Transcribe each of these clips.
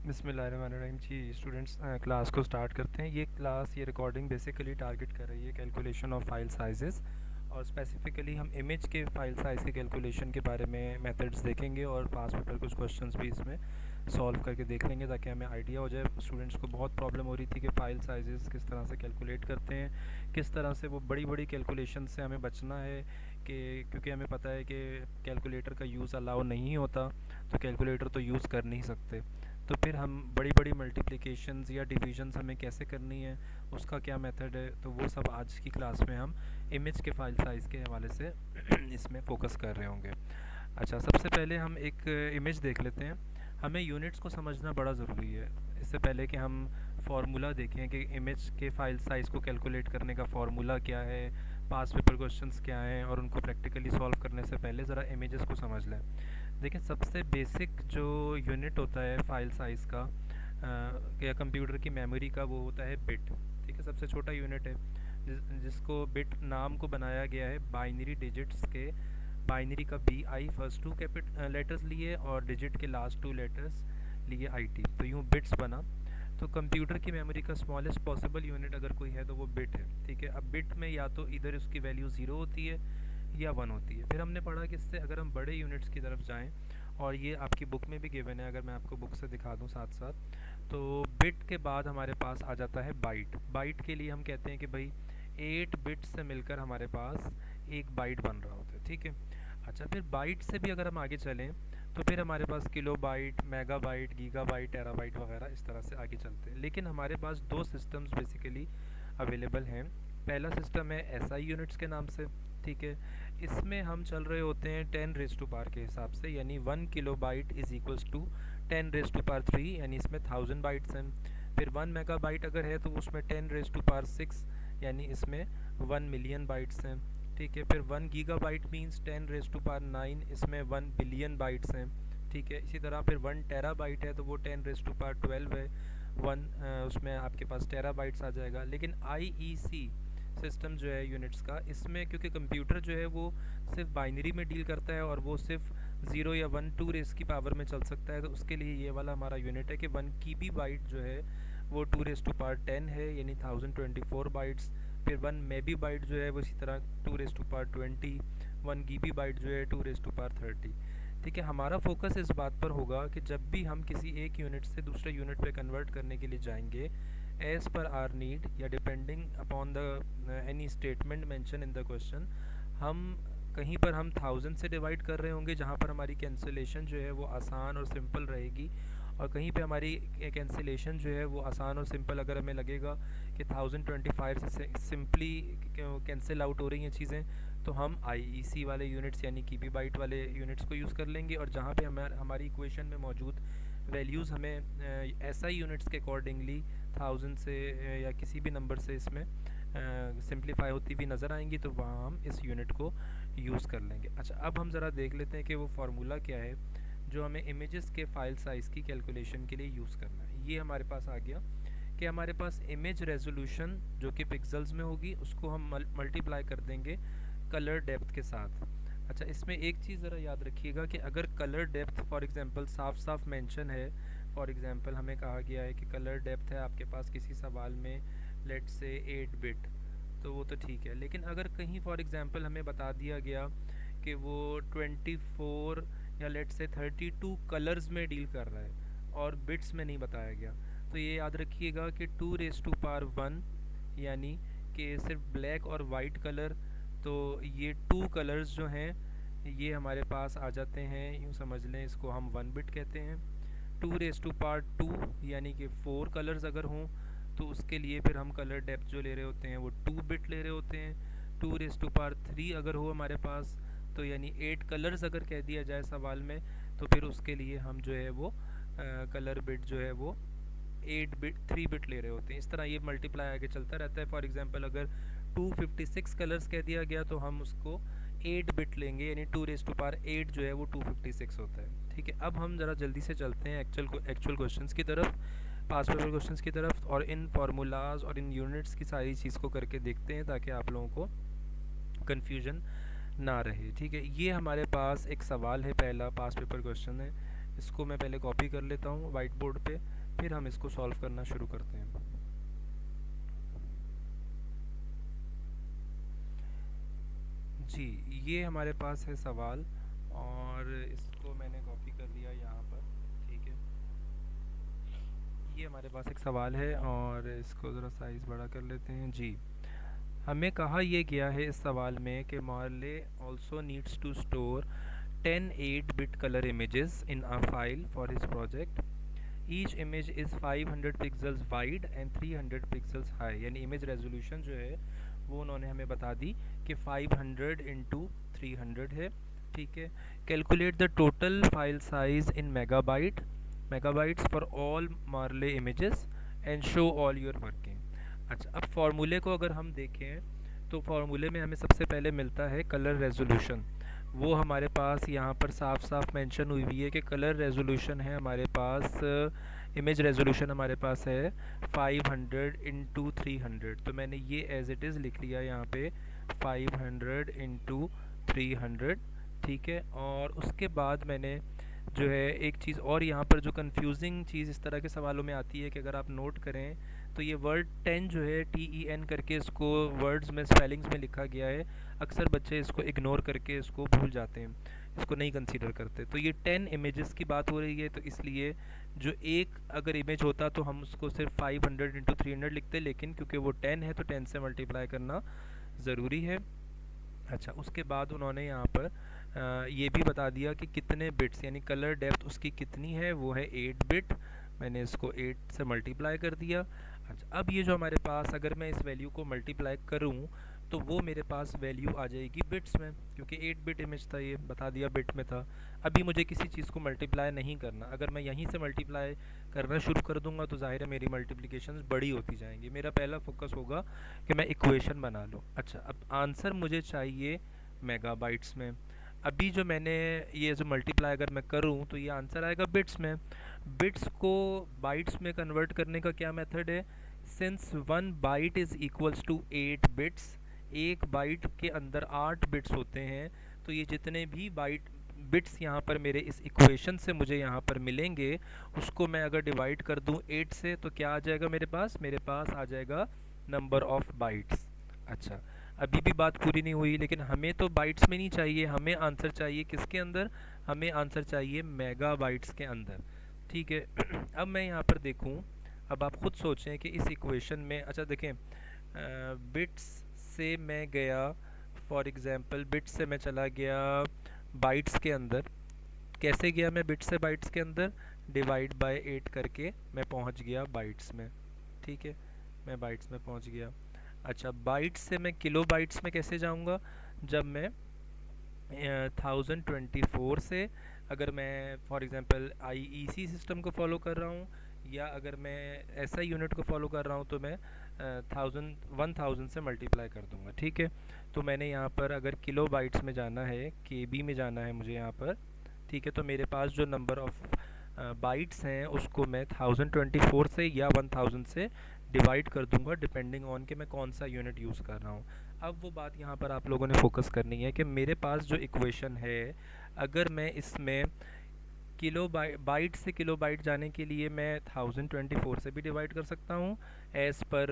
बिस्मिल्लाहिर्रहमानिर्रहीम जी। Students, class को start करते हैं। ये रिकॉर्डिंग बेसिकली टारगेट कर रही है कैलकुलेशन ऑफ फाइल साइजेस, और स्पेसिफिकली हम इमेज के फाइल साइज़ के कैलकुलेशन के बारे में मेथड्स देखेंगे और पास पेपर कुछ क्वेश्चंस भी इसमें सॉल्व करके देख लेंगे ताकि हमें आइडिया हो जाए। स्टूडेंट्स को बहुत प्रॉब्लम हो रही थी कि फ़ाइल साइजेस किस तरह से कैलकुलेट करते हैं, किस तरह से वो बड़ी बड़ी कैलकुलेशन से हमें बचना है, कि क्योंकि हमें पता है कि कैलकुलेटर का यूज़ अलाउ नहीं होता, तो कैलकुलेटर तो यूज़ कर नहीं सकते। तो फिर हम बड़ी बड़ी मल्टीप्लिकेशंस या डिविजन्स हमें कैसे करनी है, उसका क्या मेथड है, तो वो सब आज की क्लास में हम इमेज के फाइल साइज़ के हवाले से इसमें फ़ोकस कर रहे होंगे। अच्छा, सबसे पहले हम एक इमेज देख लेते हैं। हमें यूनिट्स को समझना बड़ा ज़रूरी है। इससे पहले कि हम फार्मूला देखें कि इमेज के फाइल साइज़ को कैलकुलेट करने का फार्मूला क्या है, पास पेपर क्वेश्चंस क्या हैं, और उनको प्रैक्टिकली सॉल्व करने से पहले ज़रा इमेजेस को समझ लें। देखिए, सबसे बेसिक जो यूनिट होता है फाइल साइज़ का या कंप्यूटर की मेमोरी का, वो होता है बिट। ठीक है, सबसे छोटा यूनिट है जिसको बिट नाम को बनाया गया है बाइनरी डिजिट्स के। बाइनरी का B I first two letters लिए और डिजिट के लास्ट टू लेटर्स लिए आई टी, तो यूँ बिट्स बना। तो कंप्यूटर की मेमोरी का स्मॉलेस्ट पॉसिबल यूनिट अगर कोई है तो वो बिट है। ठीक है, अब बिट में या तो इधर उसकी वैल्यू ज़ीरो होती है या वन होती है। फिर हमने पढ़ा कि इससे अगर हम बड़े यूनिट्स की तरफ जाएं, और ये आपकी बुक में भी गिवन है, अगर मैं आपको बुक से दिखा दूं साथ साथ, तो बिट के बाद हमारे पास आ जाता है बाइट। बाइट के लिए हम कहते हैं कि भाई 8 बिट्स से मिलकर हमारे पास एक बाइट बन रहा होता है। ठीक है। अच्छा, फिर बाइट से भी अगर हम आगे चलें तो फिर हमारे पास kilobyte, megabyte, gigabyte, terabyte वगैरह इस तरह से आगे चलते हैं। लेकिन हमारे पास दो सिस्टम्स बेसिकली अवेलेबल हैं। पहला सिस्टम है एसआई यूनिट्स के नाम से। ठीक है, इसमें हम चल रहे होते हैं 10 रेज टू पावर के हिसाब से, यानी 1 kilobyte is equals to 10 raise to power 3, यानी इसमें 1000 बाइट्स हैं। फिर 1 मेगा बाइट अगर है तो उसमें 10 रेज टू पावर 6, यानी इसमें 1 मिलियन बाइट्स हैं। ठीक है, फिर 1 gigabyte means 10 raise to power 9, इसमें 1 बिलियन बाइट्स हैं। ठीक है, इसी तरह फिर 1 टेरा बाइट है तो वो 10 रेज टू पावर 12 है, उसमें आपके पास टेरा बाइट्स आ जाएगा। लेकिन आईईसी सिस्टम जो है यूनिट्स का, इसमें क्योंकि कंप्यूटर जो है वो सिर्फ बाइनरी में डील करता है और वो सिर्फ 0 या 1 2 रेस की पावर में चल सकता है, तो उसके लिए ये वाला हमारा यूनिट है कि 1 की भी बाइट जो है वो 2 रेस टू पावर 10 है, यानी 1024 बाइट्स। फिर 1 मे बी बाइट जो है वो इसी तरह 2 रेस टू पावर 20, 1 गी बी बाइट जो है 2 रेस टू पावर 30। ठीक है, हमारा फोकस इस बात पर होगा कि जब भी हम किसी एक यूनिट से दूसरे यूनिट पे कन्वर्ट करने के लिए जाएंगे, एज पर आर नीड या depending upon the any statement mention in the question, हम कहीं पर हम 1000 से डिवाइड कर रहे होंगे जहाँ पर हमारी कैंसिलेशन जो है वो आसान और सिंपल रहेगी, और कहीं पे हमारी कैंसिलेशन जो है वो आसान और सिंपल अगर हमें लगेगा कि 1025 से सिंपली कैंसिल आउट हो रही हैं चीज़ें, तो हम आईईसी वाले यूनिट्स यानी की बी बाइट वाले यूनिट्स को यूज़ कर लेंगे। और जहाँ पे हमारी इक्वेशन में मौजूद वैल्यूज़ हमें एसआई यूनिट्स के अकॉर्डिंगली 1000 से या किसी भी नंबर से इसमें सिंप्लीफाई होती हुई नज़र आएंगी, तो वहाँ हम इस यूनिट को यूज़ कर लेंगे। अच्छा, अब हम ज़रा देख लेते हैं कि वो फार्मूला क्या है जो हमें इमेजेस के फाइल साइज़ की कैलकुलेशन के लिए यूज़ करना है। ये हमारे पास आ गया कि हमारे पास इमेज रेजोल्यूशन जो कि पिक्सल्स में होगी, उसको हम मल्टीप्लाई कर देंगे कलर डेप्थ के साथ। अच्छा, इसमें एक चीज़ ज़रा याद रखिएगा कि अगर कलर डेप्थ फॉर एग्जांपल साफ साफ मेंशन है, फॉर एग्जांपल हमें कहा गया है कि कलर डेप्थ है आपके पास किसी सवाल में लेट से 8 बिट, तो वो तो ठीक है। लेकिन अगर कहीं फॉर एग्जांपल हमें बता दिया गया कि वो 24 या लेट से 32 कलर्स में डील कर रहा है और बिट्स में नहीं बताया गया, तो ये याद रखिएगा कि 2 रेज टू पावर 1, यानी कि सिर्फ ब्लैक और वाइट कलर, तो ये 2 कलर्स जो हैं ये हमारे पास आ जाते हैं, यूँ समझ लें इसको हम 1 बिट कहते हैं। 2 रेज टू पावर 2, यानी कि 4 कलर्स अगर हों तो उसके लिए फिर हम कलर डेप्थ जो ले रहे होते हैं वो 2 बिट ले रहे होते हैं। 2 रेज टू पावर 3 अगर हो हमारे पास, तो यानी 8 कलर्स अगर कह दिया जाए सवाल में, तो फिर उसके लिए हम जो है वो कलर बिट जो है वो 8 बिट 3 बिट ले रहे होते हैं। इस तरह ये मल्टीप्लाई आगे चलता रहता है। फॉर एग्जांपल अगर 256 कलर्स कह दिया गया तो हम उसको 8 बिट लेंगे, यानी 2 रेज टू पावर 8 जो है वो 256 होता है। ठीक है, अब हम ज़रा जल्दी से चलते हैं एक्चुअल क्वेश्चंस की तरफ, पास पेपर क्वेश्चंस की तरफ, और इन फार्मूलाज और इन यूनिट्स की सारी चीज़ को करके देखते हैं ताकि आप लोगों को कन्फ्यूजन ना रहे। ठीक है, ये हमारे पास एक सवाल है, पहला पास पेपर क्वेश्चन है इसको मैं पहले कॉपी कर लेता हूँ वाइट बोर्ड पे, फिर हम इसको सॉल्व करना शुरू करते हैं। जी, ये हमारे पास है सवाल, और इसको मैंने कॉपी कर लिया यहाँ पर। ठीक है, ये हमारे पास एक सवाल है और इसको ज़रा साइज़ बड़ा कर लेते हैं। जी, हमें कहा यह गया है इस सवाल में कि Marley also needs to store 10 8-bit color images in a file for his project. Each image is 500 pixels wide and 300 pixels high, यानी इमेज रेजोल्यूशन जो है वो उन्होंने हमें बता दी कि 500 इंटू 300 है। ठीक है, calculate the total file size in megabytes for all marley images and show all your working. अच्छा, अब फॉर्मूले को अगर हम देखें तो फॉर्मूले में हमें सबसे पहले मिलता है कलर रेजोल्यूशन। वो हमारे पास यहाँ पर साफ साफ मेंशन हुई हुई है कि कलर रेजोल्यूशन है हमारे पास, इमेज रेजोल्यूशन हमारे पास है 500 इंटू 300। तो मैंने ये एज इट इज़ लिख लिया यहाँ पे 500 इंटू 300। ठीक है, और उसके बाद मैंने जो है एक चीज़ और यहाँ पर जो कंफ्यूजिंग चीज़ इस तरह के सवालों में आती है कि अगर आप नोट करें तो ये वर्ड 10 जो है TEN करके इसको वर्ड्स में स्पेलिंग्स में लिखा गया है। अक्सर बच्चे इसको इग्नोर करके इसको भूल जाते हैं, इसको नहीं कंसीडर करते। तो ये 10 इमेजेस की बात हो रही है, तो इसलिए जो एक अगर इमेज होता तो हम उसको सिर्फ 500 इंटू 300 लिखते, लेकिन क्योंकि वो 10 है तो 10 से मल्टीप्लाई करना ज़रूरी है। अच्छा, उसके बाद उन्होंने यहाँ पर ये भी बता दिया कि कितने बिट्स, यानी कलर डेप्थ उसकी कितनी है, वो है 8 बिट। मैंने इसको 8 से मल्टीप्लाई कर दिया। अच्छा, अब ये जो हमारे पास अगर मैं इस वैल्यू को मल्टीप्लाई करूँ तो वो मेरे पास वैल्यू आ जाएगी बिट्स में, क्योंकि 8 बिट इमेज था, ये बता दिया बिट में था। अभी मुझे किसी चीज़ को मल्टीप्लाई नहीं करना, अगर मैं यहीं से मल्टीप्लाई करना शुरू कर दूंगा तो ज़ाहिर है मेरी मल्टीप्लिकेशंस बड़ी होती जाएंगी। मेरा पहला फोकस होगा कि मैं इक्वेशन बना लूँ। अच्छा, अब आंसर मुझे चाहिए मेगाबाइट्स में। अभी जो मैंने ये जो मल्टीप्लाई अगर मैं करूँ तो ये आंसर आएगा बिट्स में। बिट्स को बाइट्स में कन्वर्ट करने का क्या मेथड है? Since 1 byte is equals to 8 bits, एक बाइट के अंदर 8 बिट्स होते हैं, तो ये जितने भी बाइट बिट्स यहाँ पर मेरे इस इक्वेशन से मुझे यहाँ पर मिलेंगे, उसको मैं अगर डिवाइड कर दूँ 8 से तो क्या आ जाएगा मेरे पास आ जाएगा नंबर ऑफ बाइट्स। अच्छा, अभी भी बात पूरी नहीं हुई, लेकिन हमें तो बाइट्स में नहीं चाहिए, हमें आंसर चाहिए किसके अंदर? हमें आंसर चाहिए मेगाबाइट्स के अंदर। ठीक है, अब मैं यहाँ पर देखूँ, अब आप खुद सोचें कि इस इक्वेशन में, अच्छा देखें, बिट्स से मैं गया, फॉर एग्जांपल बिट्स से मैं चला गया बाइट्स के अंदर। कैसे गया मैं बिट्स से बाइट्स के अंदर? डिवाइड बाय 8 करके मैं पहुँच गया बाइट्स में। ठीक है, मैं बाइट्स में पहुँच गया। अच्छा, बाइट्स से मैं किलो बाइट्स में कैसे जाऊंगा? जब मैं 1024 से, अगर मैं फॉर एग्जांपल IEC सिस्टम को फॉलो कर रहा हूँ, या अगर मैं SI यूनिट को फॉलो कर रहा हूँ, तो मैं 1000 से मल्टीप्लाई कर दूंगा। ठीक है, तो मैंने यहाँ पर अगर किलो बाइट्स में जाना है, KB में जाना है मुझे यहाँ पर। ठीक है, तो मेरे पास जो नंबर ऑफ बाइट्स हैं उसको मैं 1024 से या 1000 से डिवाइड कर दूंगा, डिपेंडिंग ऑन कि मैं कौन सा यूनिट यूज़ कर रहा हूँ। अब वो बात यहाँ पर आप लोगों ने फोकस करनी है कि मेरे पास जो इक्वेशन है, अगर मैं इसमें बाइट से किलो बाइट जाने के लिए मैं 1024 से भी डिवाइड कर सकता हूँ as per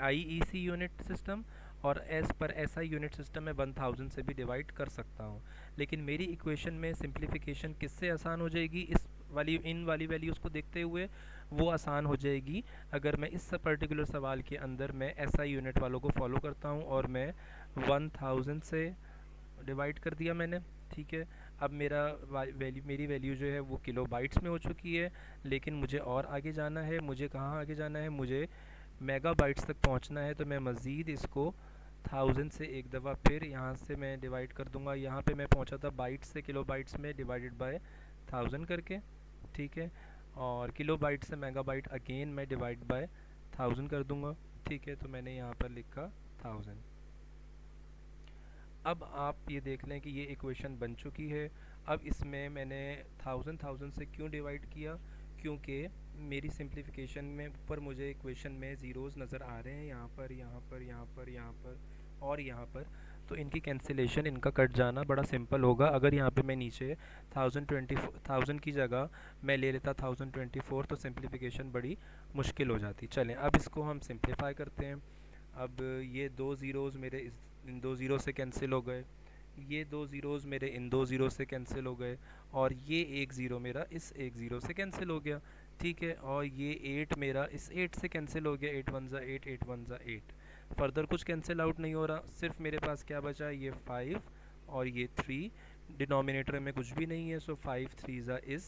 IEC unit system, और as per SI unit system में 1000 से भी डिवाइड कर सकता हूँ। लेकिन मेरी इक्वेशन में सिंप्लीफिकेशन किससे आसान हो जाएगी? इन वाली वैल्यूज़ को देखते हुए वो आसान हो जाएगी अगर मैं इस पर्टिकुलर सवाल के अंदर मैं SI यूनिट वालों को फॉलो करता हूँ और मैं 1000 से डिवाइड कर दिया मैंने। ठीक है, अब मेरी वैल्यू जो है वो किलो बाइट्स में हो चुकी है, लेकिन मुझे और आगे जाना है। मुझे कहाँ आगे जाना है? मुझे मेगा बाइट्स तक पहुँचना है, तो मैं मज़ीद इसको 1000 से एक दफ़ा फिर यहाँ से मैं डिवाइड कर दूँगा। यहाँ पे मैं पहुँचा था बाइट्स से किलो बाइट्स में डिवाइडेड बाय 1000 करके। ठीक है, और किलो बाइट से मेगा बाइट अगेन मैं डिवाइड बाय 1000 कर दूँगा। ठीक है, तो मैंने यहाँ पर लिखा 1000। अब आप ये देख लें कि ये इक्वेशन बन चुकी है। अब इसमें मैंने 1000 से क्यों डिवाइड किया? क्योंकि मेरी सिंप्लीफिकेशन में ऊपर मुझे इक्वेशन में ज़ीरोज़ नज़र आ रहे हैं, यहाँ पर, यहाँ पर, यहाँ पर, यहाँ पर और यहाँ पर। तो इनकी कैंसिलेशन, इनका कट जाना बड़ा सिंपल होगा। अगर यहाँ पे मैं नीचे 1024 की जगह मैं ले लेता 1024 तो सिंप्लीफिकेशन बड़ी मुश्किल हो जाती। चलें अब इसको हम सिंप्लीफाई करते हैं। अब ये दो ज़ीरोज़ मेरे इन दो ज़ीरो से कैंसिल हो गए, ये दो ज़ीरोज़ मेरे इन दो ज़ीरो से कैंसिल हो गए, और ये एक ज़ीरो मेरा इस एक ज़ीरो से कैंसिल हो गया। ठीक है, और ये 8 मेरा इस 8 से कैंसिल हो गया, 8 वन ज़ा 8, 8 वन ज़ा 8। फर्दर कुछ कैंसिल आउट नहीं हो रहा, सिर्फ मेरे पास क्या बचा, ये 5 और ये 3। डिनोमिनेटर में कुछ भी नहीं है, सो 5 3 ज़ा इज़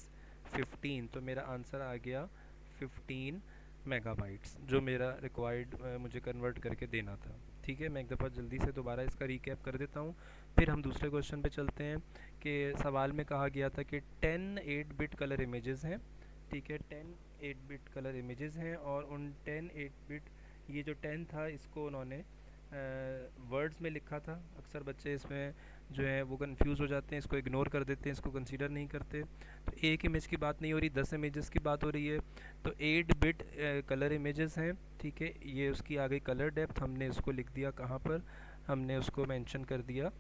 15। तो मेरा आंसर आ गया 15 मेगाबाइट्स, जो मेरा रिक्वायर्ड मुझे कन्वर्ट करके देना था। ठीक है, मैं एक दफ़ा जल्दी से दोबारा इसका रिकैप कर देता हूँ, फिर हम दूसरे क्वेश्चन पे चलते हैं। कि सवाल में कहा गया था कि 10 8 बिट कलर इमेजेस हैं। ठीक है, 10 8 बिट कलर इमेजेस हैं, और उन 10 8 बिट, ये जो 10 था इसको उन्होंने वर्ड्स में लिखा था। अक्सर बच्चे इसमें जो है वो कंफ्यूज हो जाते हैं, इसको इग्नोर कर देते हैं, इसको कंसीडर नहीं करते। तो एक इमेज की बात नहीं हो रही, 10 इमेजेस की बात हो रही है। तो 8 बिट कलर इमेजेस हैं। ठीक है, ये उसकी आ गई कलर डेप्थ, हमने इसको लिख दिया कहाँ पर, हमने उसको मेंशन कर दिया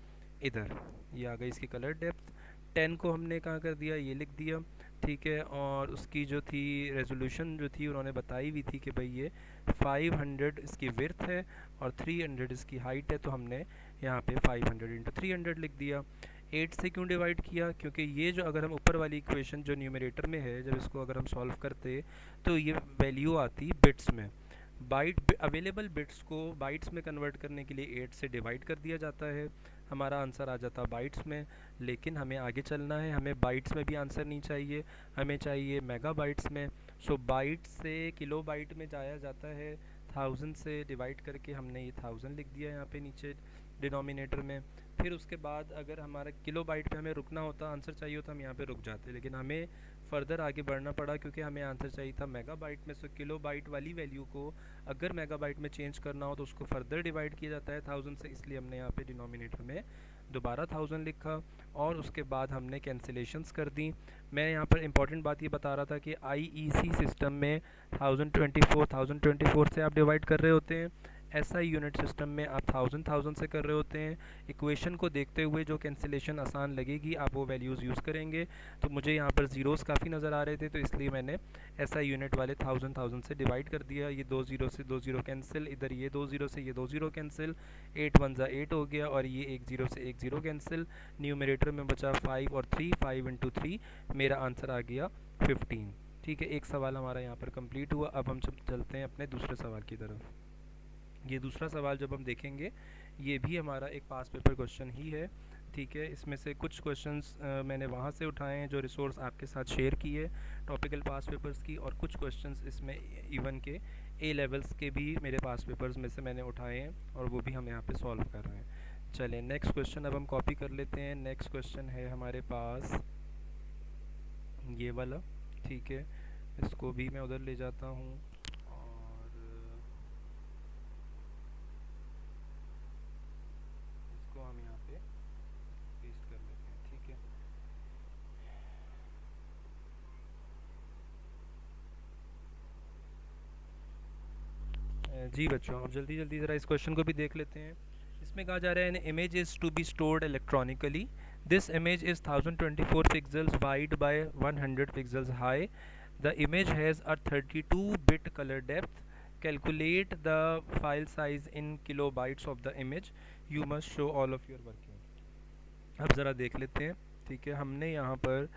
इधर, ये आ गई इसकी कलर डेप्थ। 10 को हमने कहाँ कर दिया, ये लिख दिया। ठीक है, और उसकी जो थी रेजोल्यूशन जो थी उन्होंने बताई हुई थी कि भाई ये 500 इसकी विड्थ है और 300 इसकी हाइट है, तो हमने यहाँ पे 500 इंटू 300 लिख दिया। 8 से क्यों डिवाइड किया, क्योंकि ये जो अगर हम ऊपर वाली इक्वेशन जो न्यूमरेटर में है, जब इसको अगर हम सॉल्व करते तो ये वैल्यू आती बिट्स में। बाइट अवेलेबल बिट्स को बाइट्स में कन्वर्ट करने के लिए 8 से डिवाइड कर दिया जाता है, हमारा आंसर आ जाता बाइट्स में। लेकिन हमें आगे चलना है, हमें बाइट्स में भी आंसर नहीं चाहिए, हमें चाहिए मेगाबाइट्स में। सो बाइट से किलो बाइट में जाया जाता है, 1000 से डिवाइड करके हमने ये 1000 लिख दिया यहाँ पे नीचे डिनोमिनेटर में। फिर उसके बाद अगर हमारा किलो बाइट पे हमें रुकना होता, आंसर चाहिए होता, हम यहाँ पे रुक जाते, लेकिन हमें फर्दर आगे बढ़ना पड़ा क्योंकि हमें आंसर चाहिए था मेगाबाइट में। सो किलो बाइट वाली वैल्यू को अगर मेगाबाइट में चेंज करना हो तो उसको फर्दर डिवाइड किया जाता है 1000 से, इसलिए हमने यहाँ पे डिनोमिनेटर में दोबारा 1000 लिखा, और उसके बाद हमने कैंसिलेशंस कर दी। मैं यहाँ पर इंपॉर्टेंट बात ये बता रहा था कि आईईसी सिस्टम में 1024 से आप डिवाइड कर रहे होते हैं, एसआई यूनिट सिस्टम में आप 1000 से कर रहे होते हैं। इक्वेशन को देखते हुए जो कैंसिलेशन आसान लगेगी आप वो वैल्यूज़ यूज़ करेंगे। तो मुझे यहाँ पर ज़ीरोज़ काफ़ी नज़र आ रहे थे, तो इसलिए मैंने एसआई यूनिट वाले 1000 से डिवाइड कर दिया। ये दो ज़ीरो से दो ज़ीरो कैंसिल, इधर ये दो ज़ीरो से ये दो ज़ीरो कैंसिल, 8 वन ज़ा 8 हो गया, और ये एक ज़ीरो से एक ज़ीरो कैंसिल। न्यूमरेटर में बचा 5 और 3, 5 इंटू 3, मेरा आंसर आ गया 15। ठीक है, एक सवाल हमारा यहाँ पर कंप्लीट हुआ। अब हम चलते हैं अपने दूसरे सवाल की तरफ। ये दूसरा सवाल जब हम देखेंगे, ये भी हमारा एक पास पेपर क्वेश्चन ही है। ठीक है, इसमें से कुछ क्वेश्चंस मैंने वहाँ से उठाए हैं जो रिसोर्स आपके साथ शेयर किए टॉपिकल पास पेपर्स की, और कुछ क्वेश्चंस इसमें इवन के ए लेवल्स के भी मेरे पास पेपर्स में से मैंने उठाए हैं, और वो भी हम यहाँ पे सॉल्व कर रहे हैं। चलें नेक्स्ट क्वेश्चन अब हम कॉपी कर लेते हैं। नेक्स्ट क्वेश्चन है हमारे पास ये वाला। ठीक है, इसको भी मैं उधर ले जाता हूँ, और इसको हम यहाँ पे पेस्ट कर लेते हैं। ठीक है, जी बच्चों, अब जल्दी जल्दी ज़रा इस क्वेश्चन को भी देख लेते हैं। इसमें कहा जा रहा है an image is to be stored electronically, this image is 1024 pixels wide by 100 pixels high, the image has a 32 bit colour depth, calculate the file size in kilobytes of the image, you must show all of your working. अब ज़रा देख लेते हैं। ठीक है, हमने यहाँ पर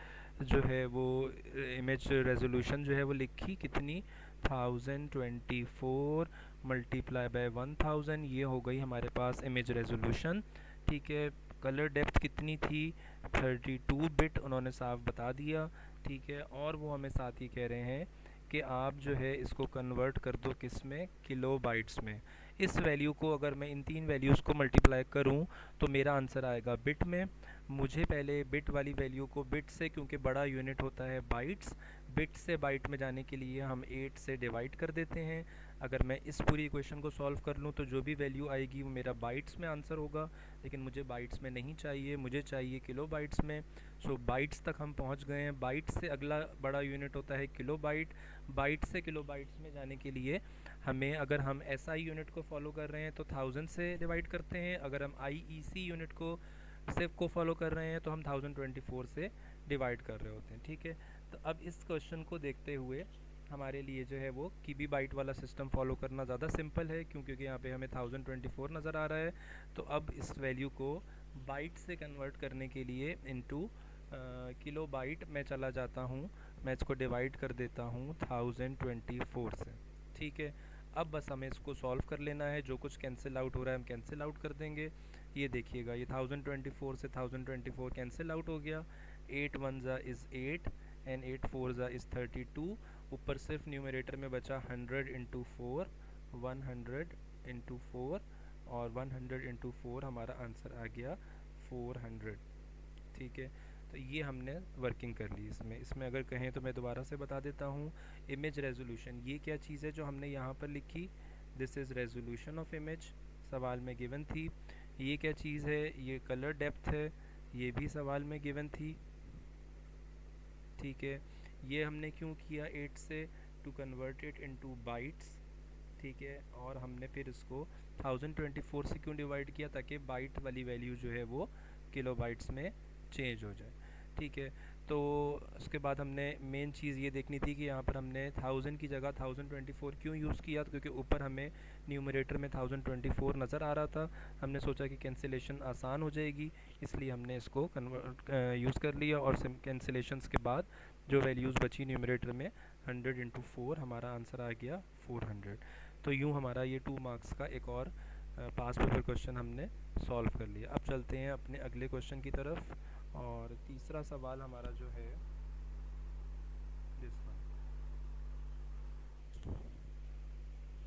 जो है वो इमेज रेजोल्यूशन जो है वो लिखी कितनी, 1024 मल्टीप्लाई बाय 1000, ये हो गई हमारे पास इमेज रेजोल्यूशन। ठीक है, कलर डेप्थ कितनी थी, 32 बिट, उन्होंने साफ बता दिया। ठीक है, और वो हमें साथ ही कह रहे हैं कि आप जो है इसको कन्वर्ट कर दो किस में, किलो बाइट्स में। इस वैल्यू को अगर मैं इन तीन वैल्यूज़ को मल्टीप्लाई करूं तो मेरा आंसर आएगा बिट में। मुझे पहले बिट वाली वैल्यू को बिट से, क्योंकि बड़ा यूनिट होता है बाइट्स, बिट से बाइट में जाने के लिए हम 8 से डिवाइड कर देते हैं। अगर मैं इस पूरी इक्वेशन को सॉल्व कर लूँ तो जो भी वैल्यू आएगी वो मेरा बाइट्स में आंसर होगा, लेकिन मुझे बाइट्स में नहीं चाहिए, मुझे चाहिए किलो बाइट्स में। सो बाइट्स तक हम पहुंच गए हैं। बाइट्स से अगला बड़ा यूनिट होता है किलो बाइट। बाइट से किलो बाइट्स में जाने के लिए हमें, अगर हम एसआई यूनिट को फॉलो कर रहे हैं तो 1000 से डिवाइड करते हैं, अगर हम आईईसी यूनिट को फॉलो कर रहे हैं तो हम 1024 से डिवाइड कर रहे होते हैं। ठीक है, तो अब इस क्वेश्चन को देखते हुए हमारे लिए जो है वो किबी बाइट वाला सिस्टम फॉलो करना ज़्यादा सिंपल है, क्योंकि यहाँ पे हमें 1024 नज़र आ रहा है। तो अब इस वैल्यू को बाइट से कन्वर्ट करने के लिए इनटू किलो बाइट मैं चला जाता हूँ, मैं इसको डिवाइड कर देता हूँ 1024 से। ठीक है, अब बस हमें इसको सॉल्व कर लेना है, जो कुछ कैंसिल आउट हो रहा है हम कैंसिल आउट कर देंगे। ये देखिएगा, ये 1024 से 1024 कैंसिल आउट हो गया। 8 1 ज़ा इज़ 8 एंड 8 4 ज़ा इज़ 32। ऊपर सिर्फ न्यूमरेटर में बचा 100 इंटू 4, 100 इंटू 4, और 100 इंटू 4 हमारा आंसर आ गया 400। ठीक है, तो ये हमने वर्किंग कर ली। इसमें अगर कहें तो मैं दोबारा से बता देता हूँ। इमेज रेजोल्यूशन ये क्या चीज़ है जो हमने यहाँ पर लिखी, this is resolution of image, सवाल में गिवन थी। ये क्या चीज़ है, ये कलर डेप्थ है, ये भी सवाल में गिवन थी। ठीक है, ये हमने क्यों किया 8 से, to convert it into bytes. ठीक है, और हमने फिर इसको 1024 से क्यों डिवाइड किया, ताकि बाइट वाली वैल्यू जो है वो किलो बाइट्स में चेंज हो जाए। ठीक है, तो उसके बाद हमने मेन चीज़ ये देखनी थी कि यहाँ पर हमने 1000 की जगह 1024 क्यों यूज़ किया, क्योंकि ऊपर हमें न्यूमरेटर में 1024 नज़र आ रहा था। हमने सोचा कि कैंसिलेशन आसान हो जाएगी, इसलिए हमने इसको कन्वर्ट यूज़ कर लिया, और कैंसिलेशंस के बाद जो वैल्यूज़ बची न्यूमरेटर में 100 इंटू 4 हमारा आंसर आ गया 400। तो यूँ हमारा ये 2 मार्क्स का एक और पास पेपर क्वेश्चन हमने सॉल्व कर लिया। अब चलते हैं अपने अगले क्वेश्चन की तरफ, और तीसरा सवाल हमारा जो है दिस वन,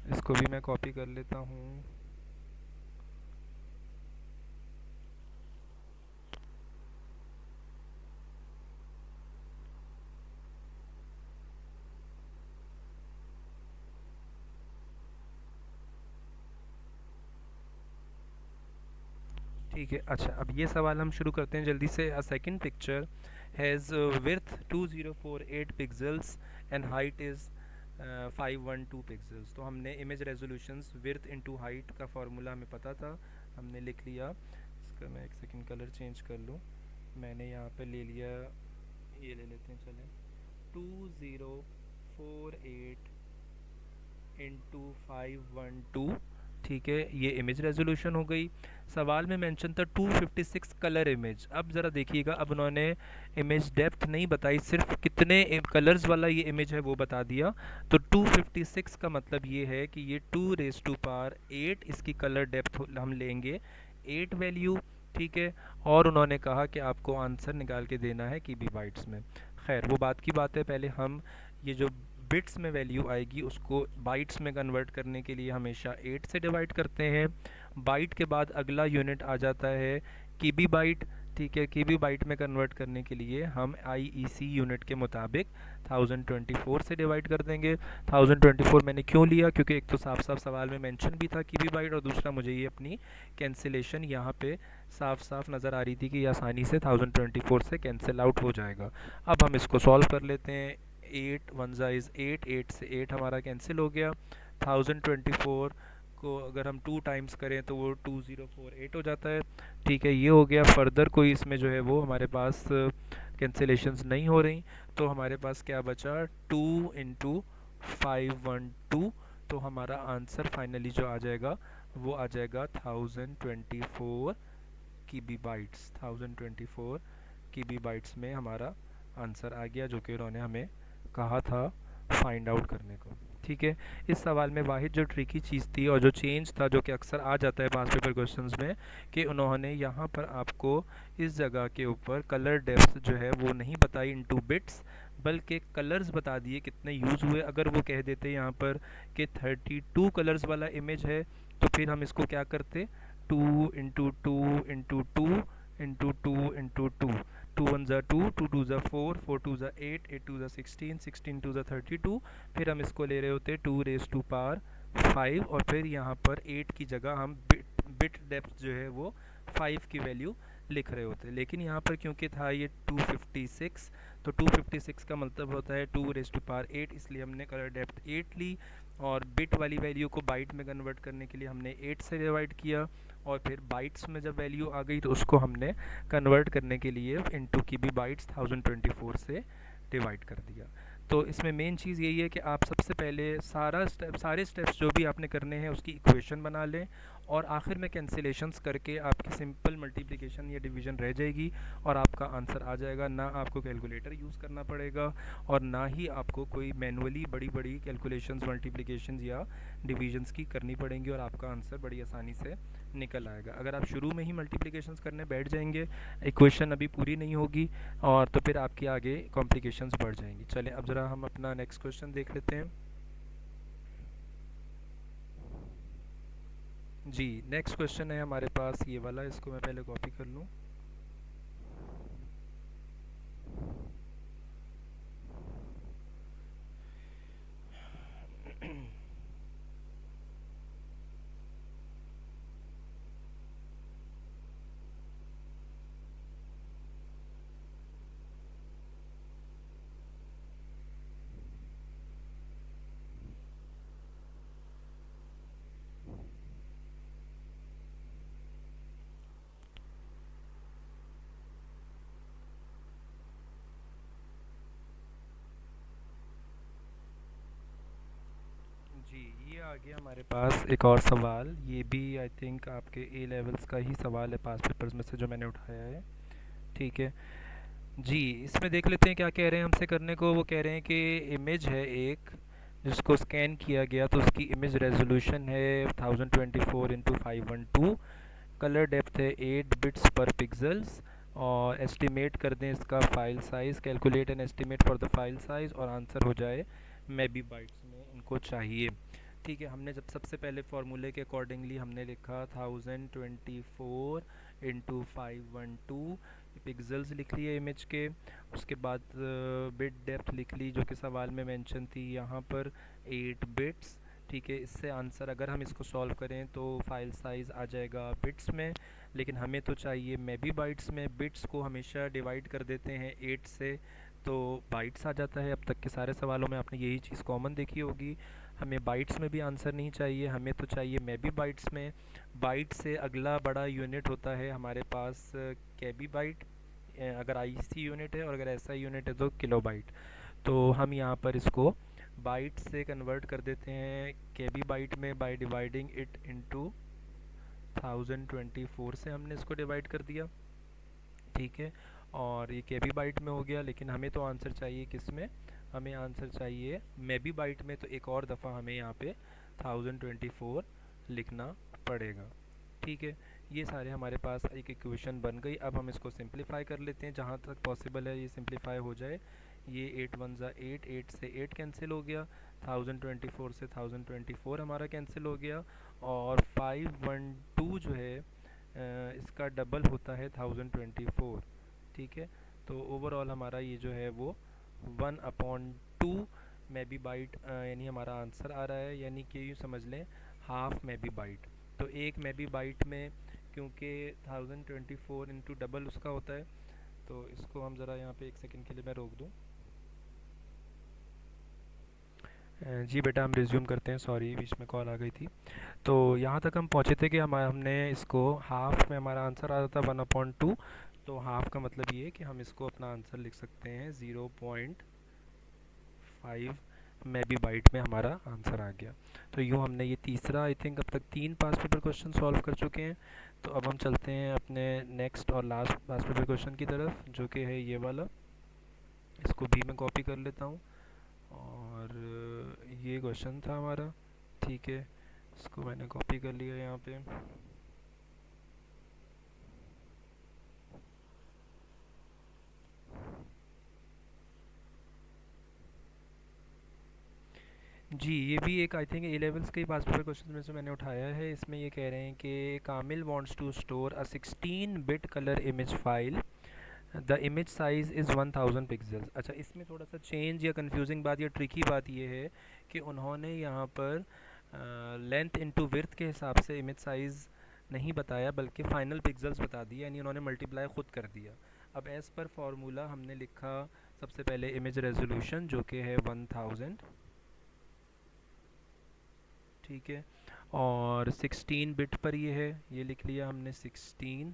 इसको भी मैं कॉपी कर लेता हूँ। ठीक है, अच्छा अब ये सवाल हम शुरू करते हैं जल्दी से। A second picture has width 2048 pixels and height is 512 pixels. तो हमने image resolutions width into height का फार्मूला हमें पता था, हमने लिख लिया। इसका मैं एक सेकंड कलर चेंज कर लूँ, मैंने यहाँ पे ले लिया, ये ले लेते हैं चलें, 2048 इंटू 512। ठीक है, ये इमेज रेजोल्यूशन हो गई। सवाल में मेंशन था 256 कलर इमेज। अब ज़रा देखिएगा, अब उन्होंने इमेज डेप्थ नहीं बताई, सिर्फ कितने कलर्स वाला ये इमेज है वो बता दिया। तो 256 का मतलब ये है कि ये 2⁸ इसकी कलर डेप्थ हम लेंगे 8 वैल्यू। ठीक है, और उन्होंने कहा कि आपको आंसर निकाल के देना है कीबी बाइट्स में। खैर वो बात की बात है, पहले हम ये जो बिट्स में वैल्यू आएगी उसको बाइट्स में कन्वर्ट करने के लिए हमेशा 8 से डिवाइड करते हैं। बाइट के बाद अगला यूनिट आ जाता है कीबी बाइट। ठीक है, कीबी बाइट में कन्वर्ट करने के लिए हम आईईसी यूनिट के मुताबिक 1024 से डिवाइड कर देंगे। 1024 मैंने क्यों लिया, क्योंकि एक तो साफ साफ सवाल में मेंशन भी था कीबी बाइट, और दूसरा मुझे ये अपनी कैंसिलेशन यहाँ पे साफ साफ नज़र आ रही थी कि ये आसानी से 1024 से कैंसिल आउट हो जाएगा। अब हम इसको सॉल्व कर लेते हैं। 8 1 ज़ा इज़ 8, 8 से 8 हमारा कैंसिल हो गया। 1024 को अगर हम 2 टाइम्स करें तो वो 2048 हो जाता है। ठीक है, ये हो गया। फर्दर कोई इसमें जो है वो हमारे पास कैंसिलेशंस नहीं हो रही, तो हमारे पास क्या बचा 2 इंटू 512। तो हमारा आंसर फाइनली जो आ जाएगा वो आ जाएगा 1024 कीबी बाइट्स। 1024 कीबी बाइट्स में हमारा आंसर आ गया, जो कि उन्होंने हमें कहा था फाइंड आउट करने को। ठीक है, इस सवाल में वाहिद जो ट्रिकी चीज़ थी और जो चेंज था, जो कि अक्सर आ जाता है पास पेपर क्वेश्चंस में, कि उन्होंने यहाँ पर आपको इस जगह के ऊपर कलर डेप्थ जो है वो नहीं बताई इनटू बिट्स, बल्कि कलर्स बता दिए कितने यूज़ हुए। अगर वो कह देते यहाँ पर कि 32 कलर्स वाला इमेज है, तो फिर हम इसको क्या करते, 2 इंटू 2 इंटू 2 इंटू 2 इंटू 2, 2 1 ज़ा 2, 2 2 ज़ा 4, 4 2 ज़ा 8, 8 2 ज़ा 16, 16 2 ज़ा 32, फिर हम इसको ले रहे होते 2 रेज़ टू पावर 5, और फिर यहाँ पर 8 की जगह हम बिट डेप्थ जो है वो 5 की वैल्यू लिख रहे होते, लेकिन यहाँ पर क्योंकि था ये 256, तो 256 का मतलब होता है 2 रेज़ टू पावर 8, इसलिए हमने कलर डेप्थ 8 ली, और बिट वाली वैल्यू को बाइट में कन्वर्ट करने के लिए हमने 8 से डिवाइड किया, और फिर बाइट्स में जब वैल्यू आ गई तो उसको हमने कन्वर्ट करने के लिए इनटू की भी बाइट्स 1024 से डिवाइड कर दिया। तो इसमें मेन चीज़ यही है कि आप सबसे पहले सारे स्टेप्स जो भी आपने करने हैं उसकी इक्वेशन बना लें, और आखिर में कैंसिलेशंस करके आपकी सिंपल मल्टीप्लिकेशन या डिवीजन रह जाएगी और आपका आंसर आ जाएगा। ना आपको कैलकुलेटर यूज़ करना पड़ेगा और ना ही आपको कोई मैनुअली बड़ी बड़ी कैलकुलेशंस मल्टीप्लिकेशंस या डिवीजन्स की करनी पड़ेंगी, और आपका आंसर बड़ी आसानी से निकल आएगा। अगर आप शुरू में ही मल्टीप्लिकेशंस करने बैठ जाएंगे, इक्वेशन अभी पूरी नहीं होगी, और तो फिर आपकी आगे कॉम्प्लिकेशंस बढ़ जाएंगी। चलें अब ज़रा हम अपना नेक्स्ट क्वेश्चन देख लेते हैं। जी, नेक्स्ट क्वेश्चन है हमारे पास ये वाला, इसको मैं पहले कॉपी कर लूँ। जी, ये आ गया हमारे पास एक और सवाल, ये भी आई थिंक आपके ए लेवल्स का ही सवाल है पास पेपर्स में से जो मैंने उठाया है। ठीक है जी, इसमें देख लेते हैं क्या कह रहे हैं हमसे करने को। वो कह रहे हैं कि इमेज है एक जिसको स्कैन किया गया, तो उसकी इमेज रेजोल्यूशन है 1024 इंटू 512, कलर डेप्थ है 8 बिट्स पर पिक्सल्स, और एस्टिमेट कर दें इसका file size, calculate an estimate for the file size, और आंसर हो जाए मेबी बाइट्स में इनको चाहिए। ठीक है, हमने जब सबसे पहले फार्मूले के अकॉर्डिंगली हमने लिखा 1024 इंटू 512 पिक्सल्स लिख लिए इमेज के, उसके बाद बिट डेप्थ लिख ली जो कि सवाल में मेंशन थी यहाँ पर 8 बिट्स। ठीक है, इससे आंसर अगर हम इसको सॉल्व करें तो फाइल साइज़ आ जाएगा बिट्स में, लेकिन हमें तो चाहिए मेबी बाइट्स में। बिट्स को हमेशा डिवाइड कर देते हैं 8 से, तो बाइट्स आ जाता है। अब तक के सारे सवालों में आपने यही चीज़ कॉमन देखी होगी। हमें बाइट्स में भी आंसर नहीं चाहिए, हमें तो चाहिए मेबी बाइट्स में। बाइट से अगला बड़ा यूनिट होता है हमारे पास केबी बाइट, अगर आईसी यूनिट है, और अगर ऐसा यूनिट है तो किलो बाइट। तो हम यहाँ पर इसको बाइट से कन्वर्ट कर देते हैं केबी बाइट में बाय डिवाइडिंग इट इनटू 1024 से हमने इसको डिवाइड कर दिया। ठीक है, और ये केबी बाइट में हो गया, लेकिन हमें तो आंसर चाहिए किस में, हमें आंसर चाहिए मेबी बाइट में। तो एक और दफ़ा हमें यहाँ पे 1024 लिखना पड़ेगा। ठीक है, ये सारे हमारे पास एक इक्वेशन बन गई। अब हम इसको सिंप्लीफाई कर लेते हैं जहाँ तक पॉसिबल है ये सिंप्लीफाई हो जाए। ये 8 1 ज़ा 8, 8 से 8 कैंसिल हो गया, 1024 से 1024 हमारा कैंसिल हो गया, और 512 जो है इसका डबल होता है 1024। ठीक है, तो ओवरऑल हमारा ये जो है वो 1/2 मेबी बाइट यानी हमारा आंसर आ रहा है, यानी कि यूँ समझ लें हाफ मेबी बाइट। तो एक मेबी बाइट में क्योंकि 1024 इंटू डबल उसका होता है, तो इसको हम ज़रा यहाँ पे एक सेकंड के लिए मैं रोक दूँ। जी बेटा, हम रिज्यूम करते हैं, सॉरी बीच में कॉल आ गई थी। तो यहाँ तक हम पहुँचे थे कि हमने इसको हाफ में हमारा आंसर आ जाता 1/2। तो हाफ का मतलब ये है कि हम इसको अपना आंसर लिख सकते हैं 0.5 मेबी बाइट में हमारा आंसर आ गया। तो यूँ हमने ये तीसरा आई थिंक अब तक 3 पास पेपर क्वेश्चन सॉल्व कर चुके हैं। तो अब हम चलते हैं अपने नेक्स्ट और लास्ट पास पेपर क्वेश्चन की तरफ, जो कि है ये वाला। इसको भी मैं कॉपी कर लेता हूँ, और ये क्वेश्चन था हमारा। ठीक है, इसको मैंने कॉपी कर लिया यहाँ पे। जी, ये भी एक आई थिंक ए लेवल्स के पास पेपर क्वेश्चन में से मैंने उठाया है। इसमें ये कह रहे हैं कि Kamil wants to store a 16 bit colour image file the image size is 1000 pixels. अच्छा, इसमें थोड़ा सा चेंज या कंफ्यूजिंग बात या ट्रिकी बात ये है कि उन्होंने यहाँ पर लेंथ इनटू विड्थ के हिसाब से इमेज साइज़ नहीं बताया, बल्कि फाइनल पिक्सल्स बता दिया, यानी उन्होंने मल्टीप्लाई ख़ुद कर दिया। अब एज़ पर फार्मूला हमने लिखा सबसे पहले इमेज रेजोल्यूशन जो कि है 1000, ठीक है, और 16 बिट पर ये है, ये लिख लिया हमने 16,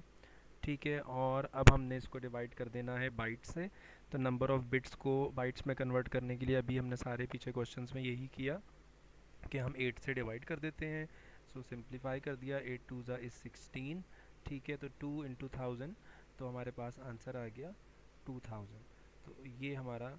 ठीक है। और अब हमने इसको डिवाइड कर देना है बाइट से। तो नंबर ऑफ़ बिट्स को बाइट्स में कन्वर्ट करने के लिए अभी हमने सारे पीछे क्वेश्चंस में यही किया कि हम 8 से डिवाइड कर देते हैं। सो सिंप्लीफाई कर दिया, 8 टू ज़ा इज़ 16, ठीक है। तो 2 इंटू 1000, तो हमारे पास आंसर आ गया 2000। तो ये हमारा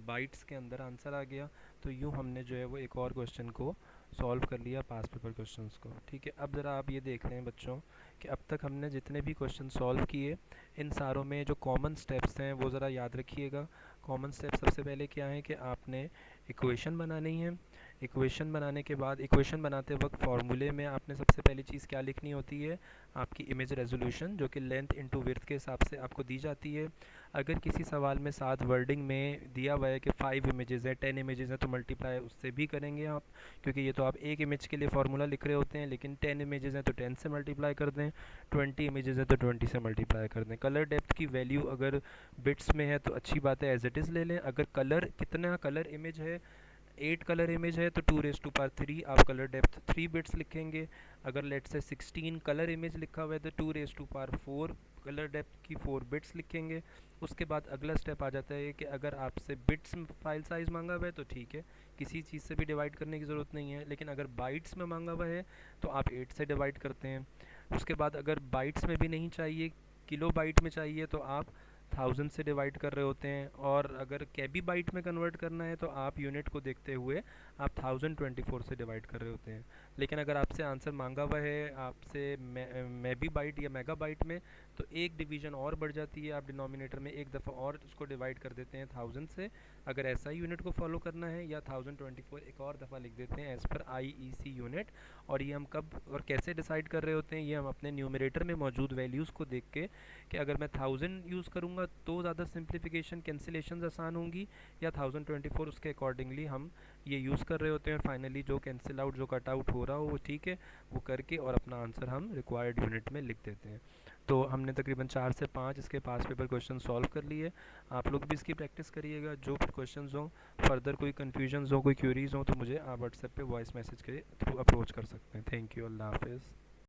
बाइट्स के अंदर आंसर आ गया। तो यूँ हमने जो है वो एक और क्वेश्चन को सॉल्व कर लिया, पास पेपर क्वेश्चंस को, ठीक है। अब ज़रा आप ये देख लें बच्चों कि अब तक हमने जितने भी क्वेश्चन सॉल्व किए, इन सारों में जो कॉमन स्टेप्स हैं वो ज़रा याद रखिएगा। कॉमन स्टेप सबसे पहले क्या है कि आपने इक्वेशन बनानी है। इक्वेशन बनाने के बाद, इक्वेशन बनाते वक्त फार्मूले में आपने सबसे पहली चीज़ क्या लिखनी होती है, आपकी इमेज रेजोल्यूशन, जो कि लेंथ इनटू विड्थ के हिसाब से आपको दी जाती है। अगर किसी सवाल में साथ वर्डिंग में दिया हुआ है कि 5 इमेजेस है, 10 इमेजेस है, तो मल्टीप्लाई उससे भी करेंगे आप, क्योंकि ये तो आप एक इमेज के लिए फार्मूला लिख रहे होते हैं। लेकिन 10 इमेजेस हैं तो 10 से मल्टीप्लाई कर दें, 20 इमेजेस है तो 20 से मल्टीप्लाई कर दें। कलर डेप्थ की वैल्यू अगर बिट्स में है तो अच्छी बात है, एज इट इज़ ले लें। अगर कलर, कितना कलर इमेज है, 8 कलर इमेज है तो 2⁻³ आप कलर डेप्थ 3 बिट्स लिखेंगे। अगर लेट से 16 कलर इमेज लिखा हुआ है तो 2⁻4 कलर डेप्थ की 4 बिट्स लिखेंगे। उसके बाद अगला स्टेप आ जाता है कि अगर आपसे बिट्स में फाइल साइज़ मांगा हुआ है तो ठीक है, किसी चीज़ से भी डिवाइड करने की ज़रूरत नहीं है। लेकिन अगर बाइट्स में मांगा हुआ है तो आप 8 से डिवाइड करते हैं। उसके बाद अगर बाइट्स में भी नहीं चाहिए, किलो बाइट में चाहिए, तो आप 1000 से डिवाइड कर रहे होते हैं। और अगर केबी बाइट में कन्वर्ट करना है तो आप यूनिट को देखते हुए आप 1024 से डिवाइड कर रहे होते हैं। लेकिन अगर आपसे आंसर मांगा हुआ है आपसे मेबी बाइट या मेगा बाइट में, तो एक डिवीज़न और बढ़ जाती है, आप डिनोमिनेटर में एक दफ़ा और उसको डिवाइड कर देते हैं 1000 से, अगर ऐसा ही यूनिट को फॉलो करना है, या 1024 एक और दफ़ा लिख देते हैं एज़ पर IEC यूनिट। और ये हम कब और कैसे डिसाइड कर रहे होते हैं, ये हम अपने न्यूमरेटर में मौजूद वैल्यूज़ को देख के, कि अगर मैं 1000 यूज़ करूँगा तो ज़्यादा सिंप्लीफिकेशन कैंसिलेशन आसान होंगी, या 1024 उसके अकॉर्डिंगली हम ये यूज़ कर रहे होते हैं। फाइनली जो कैंसिल आउट, जो कट आउट हो रहा हो वो ठीक है, वो करके और अपना आंसर हम रिक्वायर्ड यूनिट में लिख देते हैं। तो हमने तकरीबन 4 से 5 इसके पास पेपर क्वेश्चन सॉल्व कर लिए। आप लोग भी इसकी प्रैक्टिस करिएगा। जो भी क्वेश्चन हों, फर्दर कोई कन्फ्यूजन हो, कोई क्यूरीज हो, तो मुझे आप व्हाट्सएप पे वॉइस मैसेज के थ्रू अप्रोच कर सकते हैं। थैंक यू, अल्लाह हाफिज़।